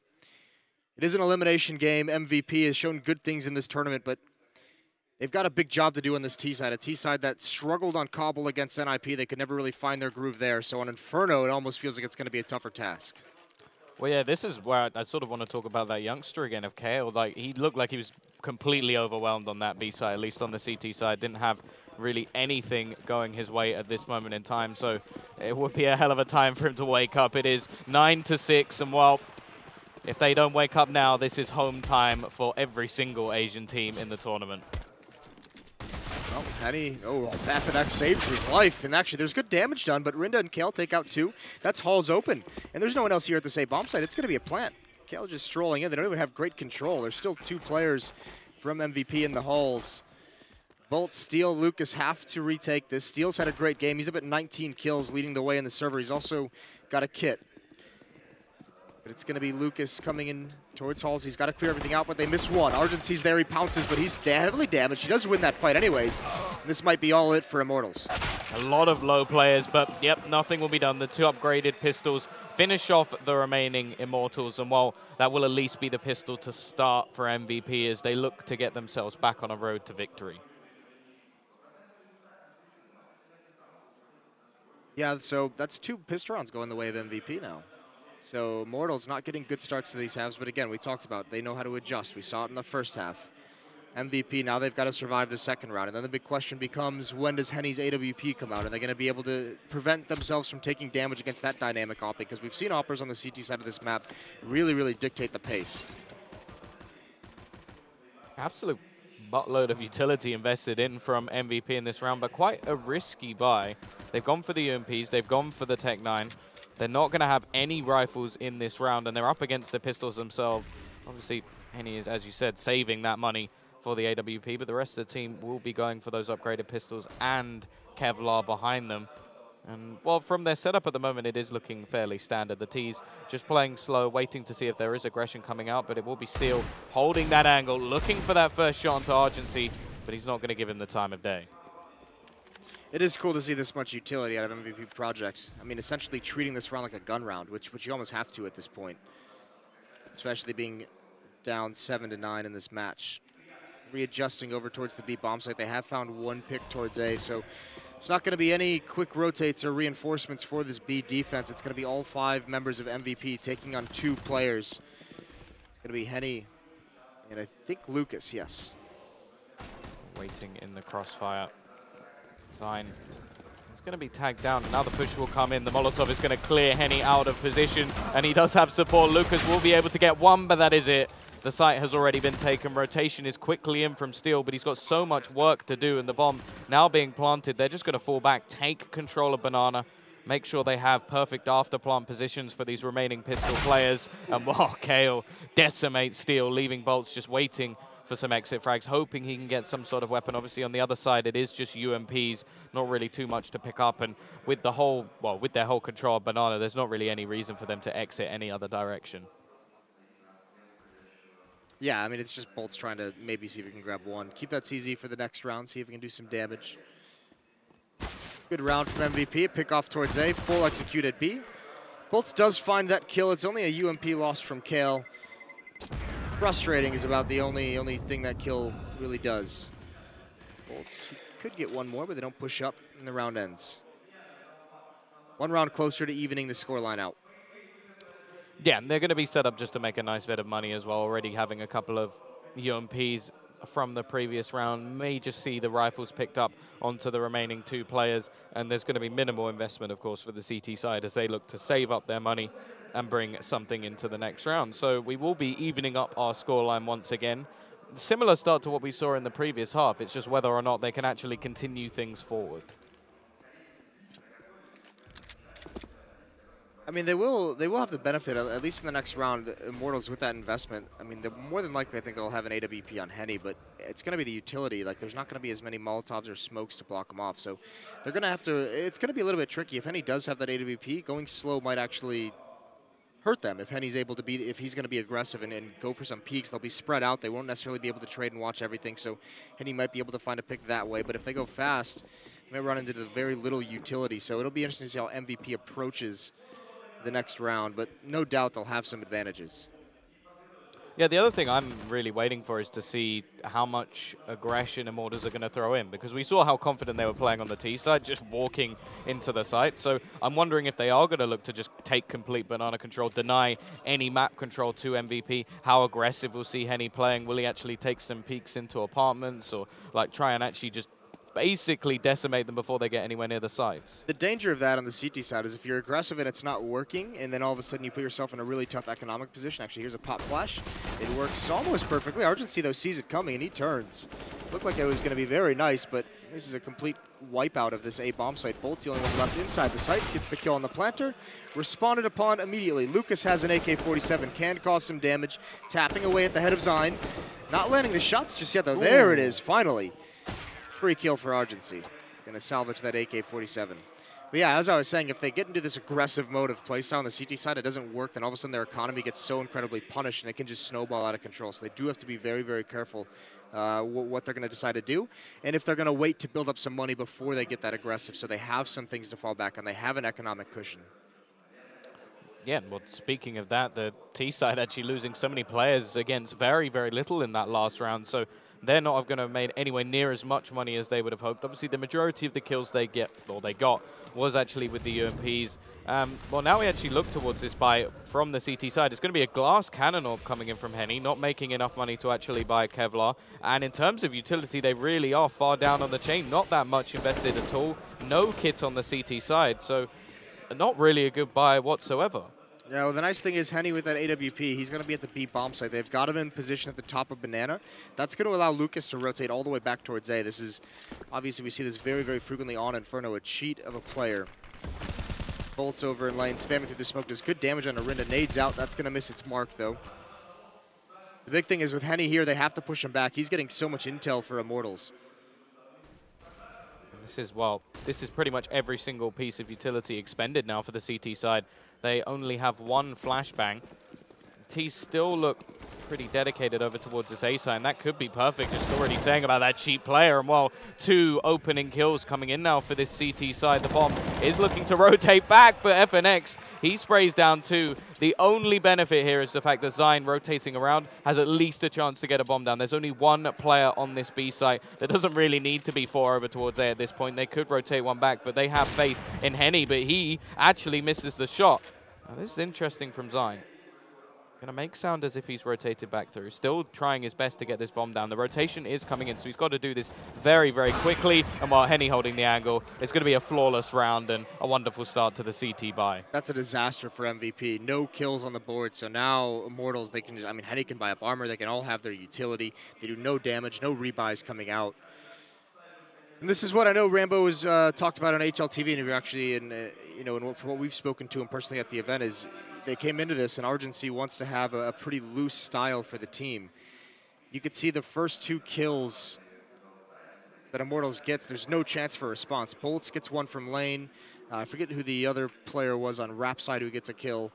It is an elimination game. MVP has shown good things in this tournament, but they've got a big job to do on this T-side. A T-side that struggled on Cobble against NIP. They could never really find their groove there. So on Inferno, it almost feels like it's going to be a tougher task. Well, yeah, this is where I sort of want to talk about that youngster again of Kale. Like, he looked like he was completely overwhelmed on that B side, at least on the CT side. Didn't have really anything going his way at this moment in time. So it would be a hell of a time for him to wake up. It is 9-6, and well, if they don't wake up now, this is home time for every single Asian team in the tournament. Well, Henny, FNX saves his life, and actually there's good damage done, but Rinda and Kale take out 2. That's Hall's open, and there's no one else here at the safe bomb site. It's going to be a plant. Kale just strolling in. They don't even have great control. There's still 2 players from MVP in the halls. Bolt, Steel, Lucas have to retake this. Steel's had a great game. He's up at 19 kills, leading the way in the server. He's also got a kit. But it's going to be Lucas coming in towards Halls. He's got to clear everything out, but they miss one. Argency's there. He pounces, but he's heavily damaged. He does win that fight anyways. This might be all it for Immortals. A lot of low players, but yep, nothing will be done. The 2 upgraded pistols finish off the remaining Immortals, and well, that will at least be the pistol to start for MVP as they look to get themselves back on a road to victory. Yeah, so that's 2 pistol rounds going the way of MVP now. So Immortals not getting good starts to these halves, but again, we talked about they know how to adjust. We saw it in the first half. MVP, now they've got to survive the second round. And then the big question becomes, when does Henny's AWP come out? Are they going to be able to prevent themselves from taking damage against that dynamic op? Because we've seen oppers on the CT side of this map really, really dictate the pace. Absolute buttload of utility invested in from MVP in this round, but quite a risky buy. They've gone for the UMPs, they've gone for the Tech 9. They're not going to have any rifles in this round, and they're up against the pistols themselves. Obviously, Henny is, as you said, saving that money for the AWP, but the rest of the team will be going for those upgraded pistols and Kevlar behind them. And, well, from their setup at the moment, it is looking fairly standard. The T's just playing slow, waiting to see if there is aggression coming out, but it will be Steel holding that angle, looking for that first shot onto Argency, but he's not going to give him the time of day. It is cool to see this much utility out of MVP Project. I mean, essentially treating this round like a gun round, which you almost have to at this point, especially being down 7-9 in this match. Readjusting over towards the B bomb site. They have found 1 pick towards A, so there's not going to be any quick rotates or reinforcements for this B defense. It's going to be all 5 members of MVP taking on 2 players. It's going to be Henny and I think Lucas, yes. Waiting in the crossfire. Sign is going to be tagged down. Now the push will come in. The Molotov is going to clear Henny out of position, and he does have support. Lucas will be able to get 1, but that is it. The site has already been taken. Rotation is quickly in from Steel, but he's got so much work to do, and the bomb now being planted. They're just going to fall back, take control of Banana, make sure they have perfect after plant positions for these remaining pistol players. And wow, Kale decimates Steel, leaving Bolts just waiting for some exit frags, hoping he can get some sort of weapon. Obviously, on the other side, it is just UMPs, not really too much to pick up. And with the whole, well, with their whole control of Banana, there's not really any reason for them to exit any other direction. Yeah, I mean, it's just Bolts trying to maybe see if he can grab 1. Keep that CZ for the next round, see if he can do some damage. Good round from MVP, pick off towards A, full execute at B. Bolts does find that kill. It's only a UMP loss from Kale. Frustrating is about the only thing that kill really does. Bolts could get 1 more, but they don't push up, and the round ends. 1 round closer to evening the scoreline out. Yeah, they're going to be set up just to make a nice bit of money as well. Already having a couple of UMPs from the previous round. May just see the rifles picked up onto the remaining 2 players, and there's going to be minimal investment, of course, for the CT side as they look to save up their money and bring something into the next round. So we will be evening up our scoreline once again. Similar start to what we saw in the previous half. It's just whether or not they can actually continue things forward. I mean, they will have the benefit, at least in the next round, Immortals with that investment. I mean, more than likely, I think they'll have an AWP on Henny, but it's going to be the utility. Like, there's not going to be as many Molotovs or smokes to block them off. So they're going to have to, it's going to be a little bit tricky. If Henny does have that AWP, going slow might actually hurt them. If Henny's able to be, if he's going to be aggressive and go for some peaks, they'll be spread out. They won't necessarily be able to trade and watch everything. So Henny might be able to find a pick that way. But if they go fast, they may run into the very little utility. So it'll be interesting to see how MVP approaches the next round. But no doubt they'll have some advantages. Yeah, the other thing I'm really waiting for is to see how much aggression Immortals are going to throw in, because we saw how confident they were playing on the T side, just walking into the site. So I'm wondering if they are going to look to just take complete banana control, deny any map control to MVP. How aggressive we'll see Henny playing. Will he actually take some peeks into apartments, or like try and actually just basically decimate them before they get anywhere near the sites? The danger of that on the CT side is if you're aggressive and it's not working, and then all of a sudden you put yourself in a really tough economic position. Actually, here's a pop flash. It works almost perfectly. Argency, though, sees it coming, and he turns. Looked like it was going to be very nice, but this is a complete wipeout of this A bomb site. Bolt's the only one left inside the site. Gets the kill on the planter. Responded upon immediately. Lucas has an AK-47. Can cause some damage. Tapping away at the head of Zine. Not landing the shots just yet, though. Ooh. There it is, finally. Free kill for Argency. Going to salvage that AK-47. But yeah, as I was saying, if they get into this aggressive mode of playstyle on the CT side, it doesn't work, then all of a sudden their economy gets so incredibly punished and it can just snowball out of control. So they do have to be very, very careful what they're going to decide to do. And if they're going to wait to build up some money before they get that aggressive, so they have some things to fall back on. They have an economic cushion. Yeah, well, speaking of that, the T side actually losing so many players against very, very little in that last round. So they're not going to have made anywhere near as much money as they would have hoped. Obviously, the majority of the kills they got was actually with the UMPs. Well, now we actually look towards this buy from the CT side. It's going to be a glass cannon orb coming in from Henny, not making enough money to actually buy Kevlar. And in terms of utility, they really are far down on the chain. Not that much invested at all. No kit on the CT side, so not really a good buy whatsoever. Yeah, well, the nice thing is Henny with that AWP, he's going to be at the B bomb site. They've got him in position at the top of Banana. That's going to allow Lucas to rotate all the way back towards A. This is, obviously, we see this very, very frequently on Inferno, a cheat of a player. Bolts over in lane, spamming through the smoke, does good damage on Arinda. Nades out, that's going to miss its mark, though. The big thing is with Henny here, they have to push him back. He's getting so much intel for Immortals. This is, well, this is pretty much every single piece of utility expended now for the CT side. They only have one flashbang. T's still look pretty dedicated over towards this A side, and that could be perfect. Just already saying about that cheap player, and well, 2 opening kills coming in now for this CT side. The bomb is looking to rotate back, but FNX, he sprays down 2. The only benefit here is the fact that Zine rotating around has at least a chance to get a bomb down. There's only one player on this B site. There doesn't really need to be 4 over towards A at this point. They could rotate one back, but they have faith in Henny, but he actually misses the shot. Now, this is interesting from Zine. Going to make sound as if he's rotated back through. Still trying his best to get this bomb down. The rotation is coming in, so he's got to do this very, very quickly. And while Henny holding the angle, it's going to be a flawless round and a wonderful start to the CT buy. That's a disaster for MVP. No kills on the board, so now Immortals, they can just, I mean, Henny can buy up armor. They can all have their utility. They do no damage, no rebuys coming out. And this is what I know Rambo has talked about on HLTV interview, actually, and you know, and from what we've spoken to him personally at the event is they came into this, and Argency wants to have a pretty loose style for the team. You could see the first 2 kills that Immortals gets, there's no chance for a response. Bolts gets one from lane. I forget who the other player was on Rap side who gets a kill.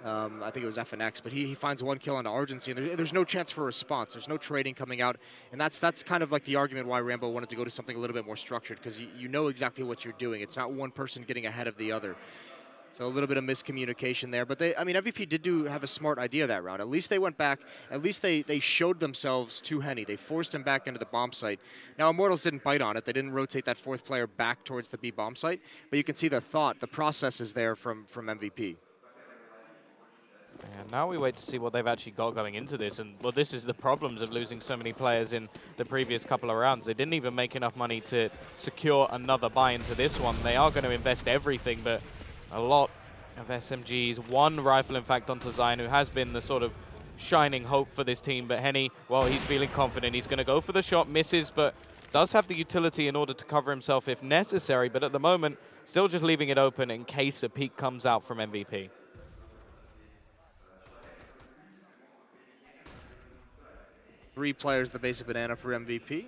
I think it was FNX, but he finds 1 kill on Argency, and there's no chance for a response. There's no trading coming out, and that's kind of like the argument why Rambo wanted to go to something a little bit more structured, because you know exactly what you're doing. It's not one person getting ahead of the other. So a little bit of miscommunication there. But I mean, MVP did have a smart idea that round. At least they went back. At least they showed themselves to Henny. They forced him back into the bomb site. Now, Immortals didn't bite on it. They didn't rotate that 4th player back towards the B bomb site. But you can see the thought, the process is there from MVP. And now we wait to see what they've actually got going into this. And, well, this is the problems of losing so many players in the previous couple of rounds. They didn't even make enough money to secure another buy into this one. They are going to invest everything, but a lot of SMGs. 1 rifle, in fact, onto Zine, who has been the sort of shining hope for this team. But Henny, well, he's feeling confident. He's going to go for the shot, misses, but does have the utility in order to cover himself if necessary. But at the moment, still just leaving it open in case a peek comes out from MVP. Three players at the base of Banana for MVP.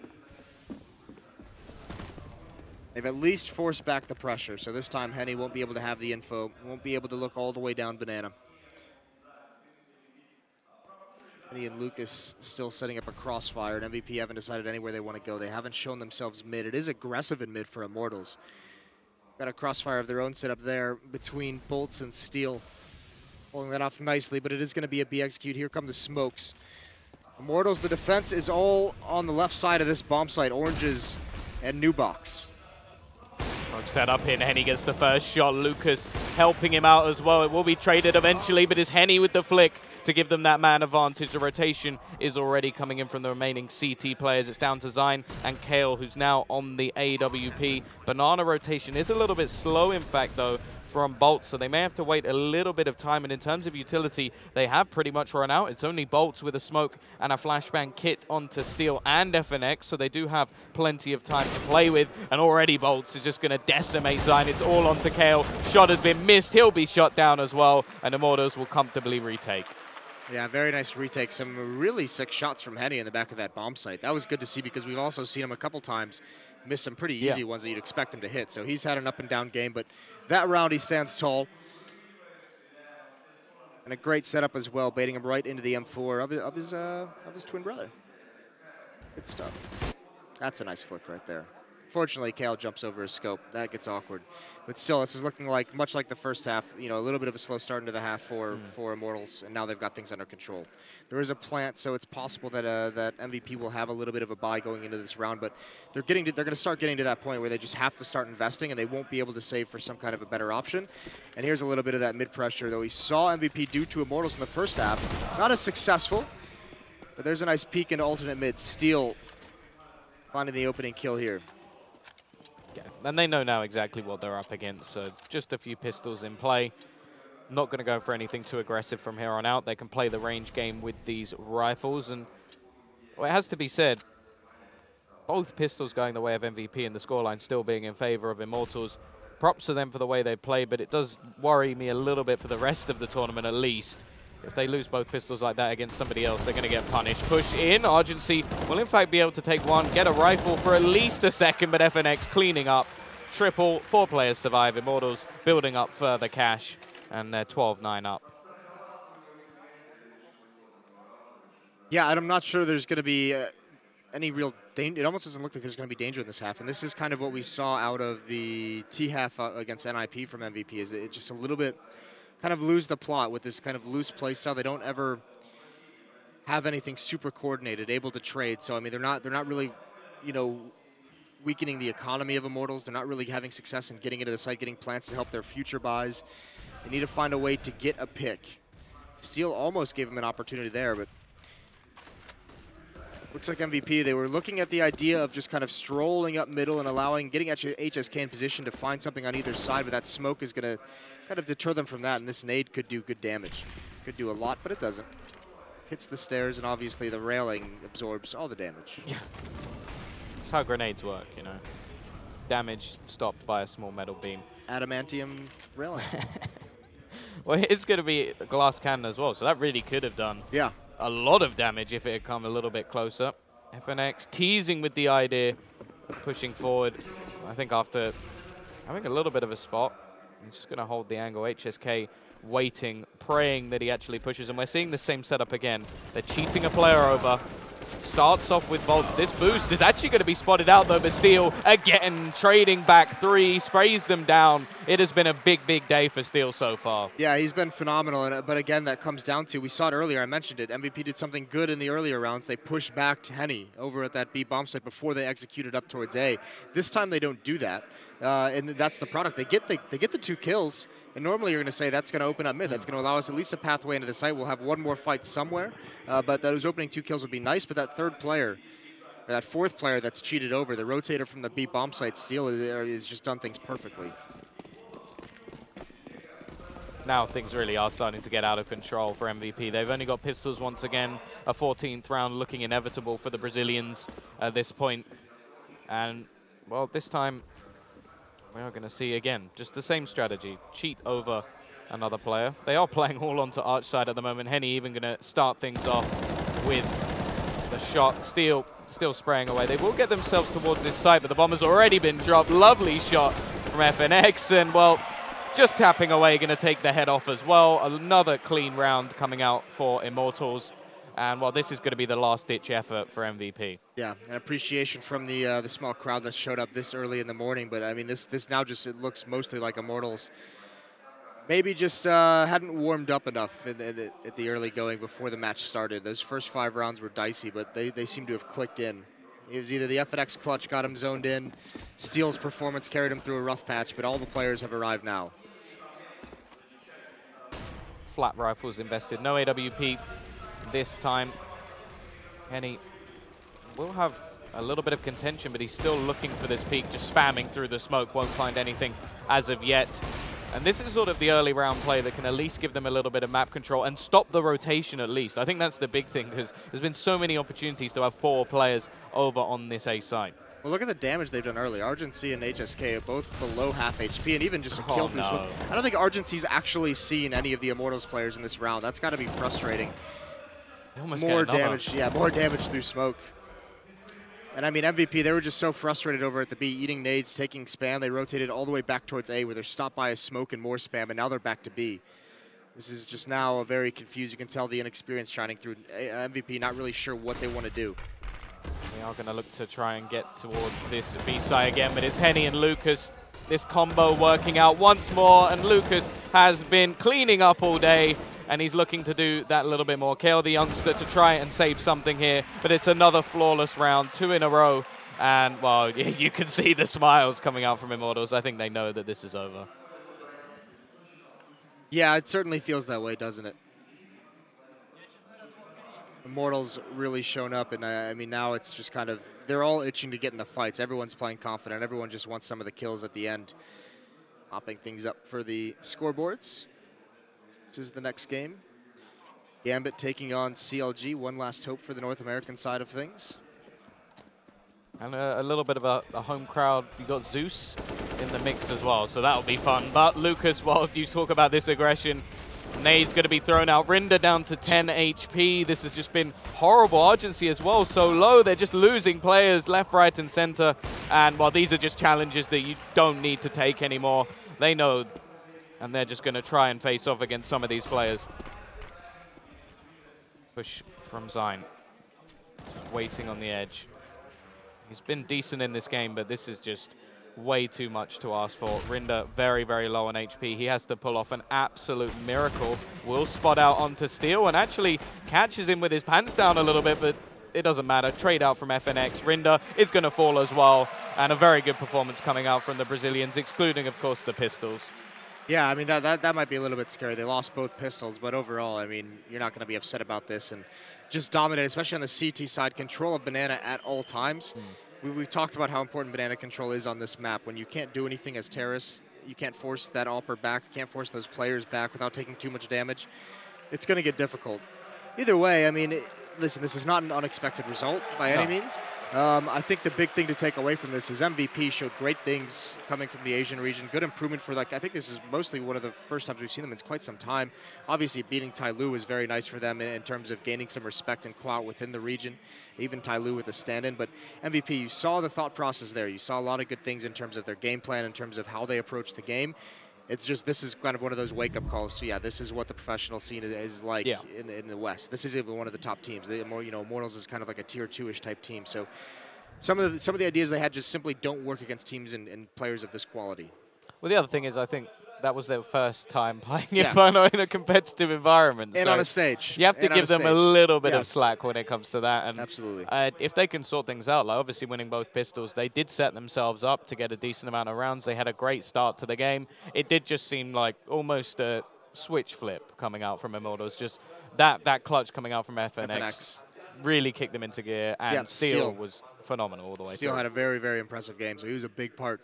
They've at least forced back the pressure, so this time Henny won't be able to have the info, won't be able to look all the way down Banana. Henny and Lucas still setting up a crossfire, and MVP haven't decided anywhere they want to go. They haven't shown themselves mid. It is aggressive in mid for Immortals. Got a crossfire of their own set up there between Bolts and Steel. Pulling that off nicely, but it is going to be a B execute. Here come the smokes. Immortals, the defense is all on the left side of this bomb site. Oranges and New Box. Smoke set up in. Henny gets the first shot. Lucas helping him out as well. It will be traded eventually, but it's Henny with the flick to give them that man advantage. The rotation is already coming in from the remaining CT players. It's down to Zine and Kale, who's now on the AWP. Banana rotation is a little bit slow, in fact, though, from Bolts, so they may have to wait a little bit of time. And in terms of utility, they have pretty much run out. It's only Bolts with a smoke and a flashbang kit onto Steel and FNX, so they do have plenty of time to play with. And already Bolts is just going to decimate Zine. It's all onto Kale. Shot has been missed. He'll be shot down as well, and Immortals will comfortably retake. Yeah, very nice retake. Some really sick shots from Henny in the back of that bomb site. That was good to see because we've also seen him a couple times miss some pretty easy ones that you'd expect him to hit. So he's had an up and down game, but that round he stands tall. And a great setup as well, baiting him right into the M4 of his twin brother. Good stuff. That's a nice flick right there. Fortunately, Kale jumps over his scope. That gets awkward. But still, this is looking like, much like the first half, you know, a little bit of a slow start into the half for Immortals, and now they've got things under control. There is a plant, so it's possible that that MVP will have a little bit of a buy going into this round, but they're going to start getting to that point where they just have to start investing, and they won't be able to save for some kind of a better option. And here's a little bit of that mid-pressure that we saw MVP do to Immortals in the first half. Not as successful, but there's a nice peek into alternate mid. Steel finding the opening kill here. Yeah, and they know now exactly what they're up against, so just a few pistols in play. Not going to go for anything too aggressive from here on out. They can play the range game with these rifles, and well, it has to be said, both pistols going the way of MVP and the scoreline still being in favor of Immortals. Props to them for the way they play, but it does worry me a little bit for the rest of the tournament at least. If they lose both pistols like that against somebody else, they're going to get punished. Push in. Argency will, in fact, be able to take one, get a rifle for at least a second, but FNX cleaning up. Triple. 4 players survive. Immortals building up further cash, and they're 12-9 up. Yeah, and I'm not sure there's going to be any real danger. It almost doesn't look like there's going to be danger in this half, and this is kind of what we saw out of the T half against NIP from MVP, is it just a little bit kind of lose the plot with this kind of loose play style. They don't ever have anything super coordinated, able to trade. So I mean, they're not really, you know, weakening the economy of Immortals. They're not really having success in getting into the site, getting plants to help their future buys. They need to find a way to get a pick. Steel almost gave him an opportunity there, but looks like MVP, they were looking at the idea of just kind of strolling up middle and getting HSK in position to find something on either side, but that smoke is going to kind of deter them from that, and this nade could do good damage. Could do a lot, but it doesn't. Hits the stairs, and obviously the railing absorbs all the damage. Yeah. That's how grenades work, you know. Damage stopped by a small metal beam. Adamantium railing. Well, it's going to be a glass cannon as well, so that really could have done a lot of damage if it had come a little bit closer. FNX teasing with the idea of pushing forward. I think after having a little bit of a spot, he's just going to hold the angle. HSK waiting, praying that he actually pushes. And we're seeing the same setup again. They're cheating a player over. Starts off with Bolts. This boost is actually going to be spotted out, though. But Steel, again, trading back 3, sprays them down. It has been a big, big day for Steel so far. Yeah, he's been phenomenal. But again, that comes down to, we saw it earlier, I mentioned it. MVP did something good in the earlier rounds. They pushed back to Henny over at that B bomb site before they executed up towards A. This time they don't do that. And that's the product. They get the 2 kills. And normally you're going to say that's going to open up mid. That's going to allow us at least a pathway into the site. We'll have one more fight somewhere. But those opening 2 kills would be nice. But that third player, or that fourth player that's cheated over, the rotator from the B bomb site, Steel, is just done things perfectly. Now things really are starting to get out of control for MVP. They've only got pistols once again. A 14th round looking inevitable for the Brazilians at this point. And, well, this time we are going to see, again, just the same strategy. Cheat over another player. They are playing all onto Arch side at the moment. Henny even going to start things off with the shot. Steel still spraying away. They will get themselves towards this site, but the bomb has already been dropped. Lovely shot from FNX, and, well, just tapping away, going to take the head off as well. Another clean round coming out for Immortals. And, well, this is going to be the last-ditch effort for MVP. Yeah, an appreciation from the small crowd that showed up this early in the morning. But, I mean, this now just it looks mostly like Immortals maybe just hadn't warmed up enough at the early going before the match started. Those first 5 rounds were dicey, but they seem to have clicked in. It was either the FNX clutch got him zoned in, Steel's performance carried him through a rough patch, but all the players have arrived now. Flat rifles invested, no AWP this time. Henny will have a little bit of contention, but he's still looking for this peak, just spamming through the smoke, won't find anything as of yet. And this is sort of the early round play that can at least give them a little bit of map control and stop the rotation at least. I think that's the big thing, because there's been so many opportunities to have 4 players over on this A side. Well, look at the damage they've done early. Argency and HSK are both below half HP, and even just a kill through smoke. I don't think Argency's actually seen any of the Immortals players in this round. That's got to be frustrating. More damage, yeah, more damage through smoke. And I mean, MVP, they were just so frustrated over at the B, eating nades, taking spam. They rotated all the way back towards A, where they're stopped by a smoke and more spam, and now they're back to B. This is just now a very confused. You can tell the inexperience shining through. MVP not really sure what they want to do. They are going to look to try and get towards this B side again, but it's Henny and Lucas. This combo working out once more, and Lucas has been cleaning up all day, and he's looking to do that a little bit more. Kale, the youngster, to try and save something here, but it's another flawless round, 2 in a row. And, well, you can see the smiles coming out from Immortals. I think they know that this is over. Yeah, it certainly feels that way, doesn't it? Immortals really shown up, and I mean, now it's just kind of, they're all itching to get in the fights. Everyone's playing confident. Everyone just wants some of the kills at the end. Mopping things up for the scoreboards. This is the next game. Gambit taking on CLG. One last hope for the North American side of things. And a little bit of a home crowd. You got Zeus in the mix as well, so that'll be fun. But Lucas, while you talk about this aggression, nade's going to be thrown out. Rinda down to 10 HP. This has just been horrible. Argency as well, so low. They're just losing players left, right, and center. And, well, these are just challenges that you don't need to take anymore. They know, and they're just going to try and face off against some of these players. Push from Zyne. Just waiting on the edge. He's been decent in this game, but this is just way too much to ask for. Rinda very, very low on HP. He has to pull off an absolute miracle. Will spot out onto Steel and actually catches him with his pants down a little bit, but it doesn't matter. Trade out from FNX. Rinda is going to fall as well, and a very good performance coming out from the Brazilians, excluding, of course, the pistols. Yeah, I mean, that might be a little bit scary. They lost both pistols, but overall, I mean, you're not going to be upset about this. And just dominate, especially on the CT side, control of Banana at all times. We've talked about how important Banana control is on this map. When you can't do anything as terrorists, you can't force that AWPer back, you can't force those players back without taking too much damage. It's going to get difficult. Either way, I mean, listen, this is not an unexpected result by any means. I think the big thing to take away from this is MVP showed great things coming from the Asian region. Good improvement for, like, I think this is mostly one of the first times we've seen them in quite some time. Obviously, beating Tyloo was very nice for them in terms of gaining some respect and clout within the region. Even Tyloo with a stand-in. But MVP, you saw the thought process there. You saw a lot of good things in terms of their game plan, in terms of how they approach the game. It's just, this is kind of one of those wake-up calls. So yeah, this is what the professional scene is like in the West. This is even one of the top teams. Immortals is kind of like a tier 2-ish type team. So some of the ideas they had just simply don't work against teams and players of this quality. Well, the other thing is, I think that was their first time playing Inferno in a competitive environment. And so on a stage. You have to give them a little bit of slack when it comes to that. And absolutely. If they can sort things out, like obviously winning both pistols, they did set themselves up to get a decent amount of rounds. They had a great start to the game. It did just seem like almost a switch flip coming out from Immortals. Just that clutch coming out from FNX really kicked them into gear. And Steel was phenomenal all the way through. Steel had a very, very impressive game, so he was a big part.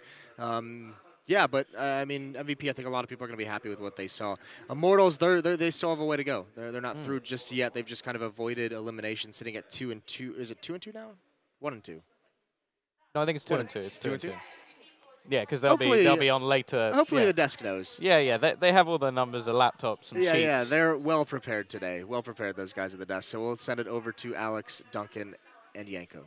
Yeah, but I mean, MVP, I think a lot of people are going to be happy with what they saw. Immortals, they still have a way to go. They're not through just yet. They've just kind of avoided elimination, sitting at 2-2. Is it 2-2 now? 1-2. No, I think it's 2-2. It's 2-2. Yeah, because they'll be on later. Hopefully the desk knows. Yeah. They have all the numbers, the laptops, and sheets. Yeah, they're well prepared today. Well prepared, those guys at the desk. So we'll send it over to Alex, Duncan, and Yanko.